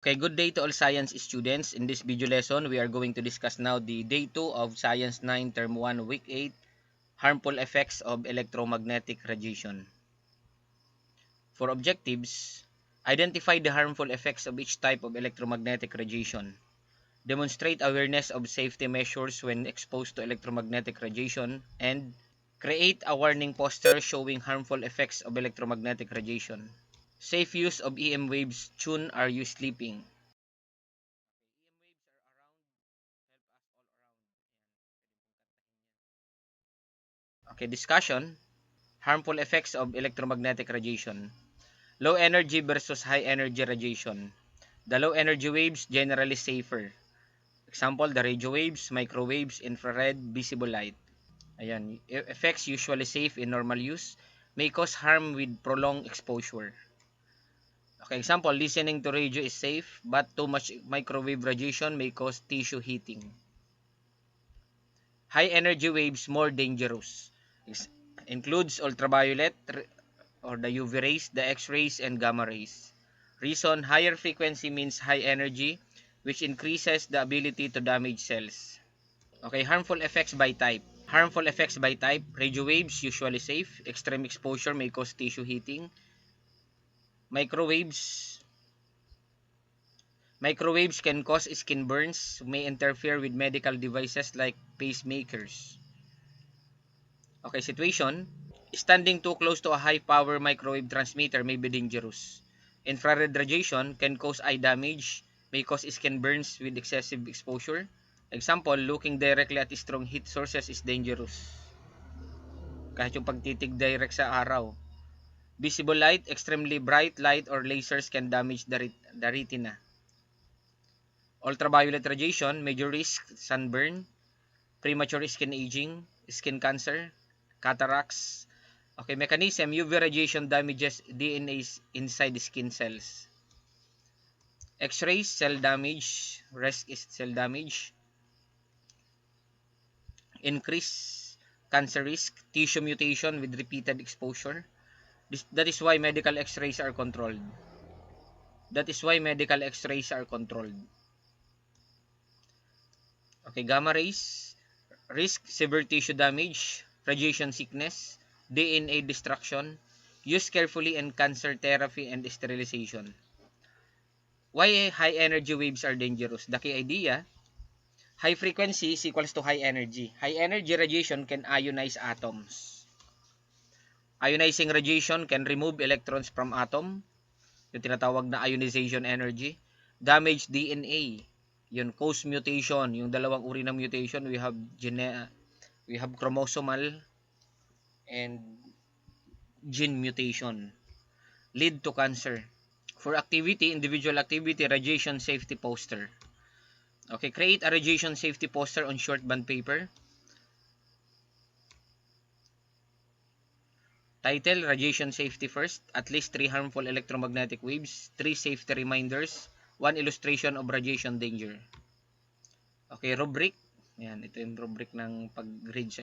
Okay, good day to all science students. In this video lesson, we are going to discuss now the day 2 of Science 9 Term 1 Week 8, harmful effects of electromagnetic radiation. For objectives, identify the harmful effects of each type of electromagnetic radiation. Demonstrate awareness of safety measures when exposed to electromagnetic radiation, and create a warning poster showing harmful effects of electromagnetic radiation. Safe use of EM waves. Tune, are you sleeping? Okay, discussion. Harmful effects of electromagnetic radiation. Low energy versus high energy radiation. The low energy waves generally safer. Example, the radio waves, microwaves, infrared, visible light. Ayan, effects usually safe in normal use, may cause harm with prolonged exposure. Okay, example, listening to radio is safe, but too much microwave radiation may cause tissue heating. High energy waves more dangerous. Includes ultraviolet or the UV rays, the X-rays, and gamma rays. Reason, higher frequency means high energy, which increases the ability to damage cells. Okay, harmful effects by type. Harmful effects by type, radio waves, usually safe. Extreme exposure may cause tissue heating. Microwaves. Microwaves can cause skin burns, may interfere with medical devices like pacemakers. Okay, situation. Standing too close to a high-power microwave transmitter may be dangerous. Infrared radiation can cause eye damage, may cause skin burns with excessive exposure. Example, looking directly at strong heat sources is dangerous. Kahit yung pagtitig direct sa araw. Visible light, extremely bright light or lasers can damage the retina. Ultraviolet radiation, major risk, sunburn, premature skin aging, skin cancer, cataracts. Okay, mechanism, UV radiation damages DNA inside the skin cells. X-rays, cell damage, risk is cell damage. Increase cancer risk, tissue mutation with repeated exposure. That is why medical X-rays are controlled. That is why medical X-rays are controlled. Okay, gamma rays, risk severe tissue damage, radiation sickness, DNA destruction. Use carefully in cancer therapy and sterilization. Why high energy waves are dangerous? The key idea, high frequency is equals to high energy. High energy radiation can ionize atoms. Ionizing radiation can remove electrons from atom, yung tinatawag na ionization energy. Damage DNA, yun cause mutation, yung dalawang uri ng mutation, we have chromosomal and gene mutation. Lead to cancer. For activity, individual activity, radiation safety poster. Okay, create a radiation safety poster on short band paper. Title, Radiation Safety First. At least 3 harmful electromagnetic waves, 3 safety reminders, 1 illustration of radiation danger. Okay, rubric. Yan, ito yung rubric ng pag-grade sa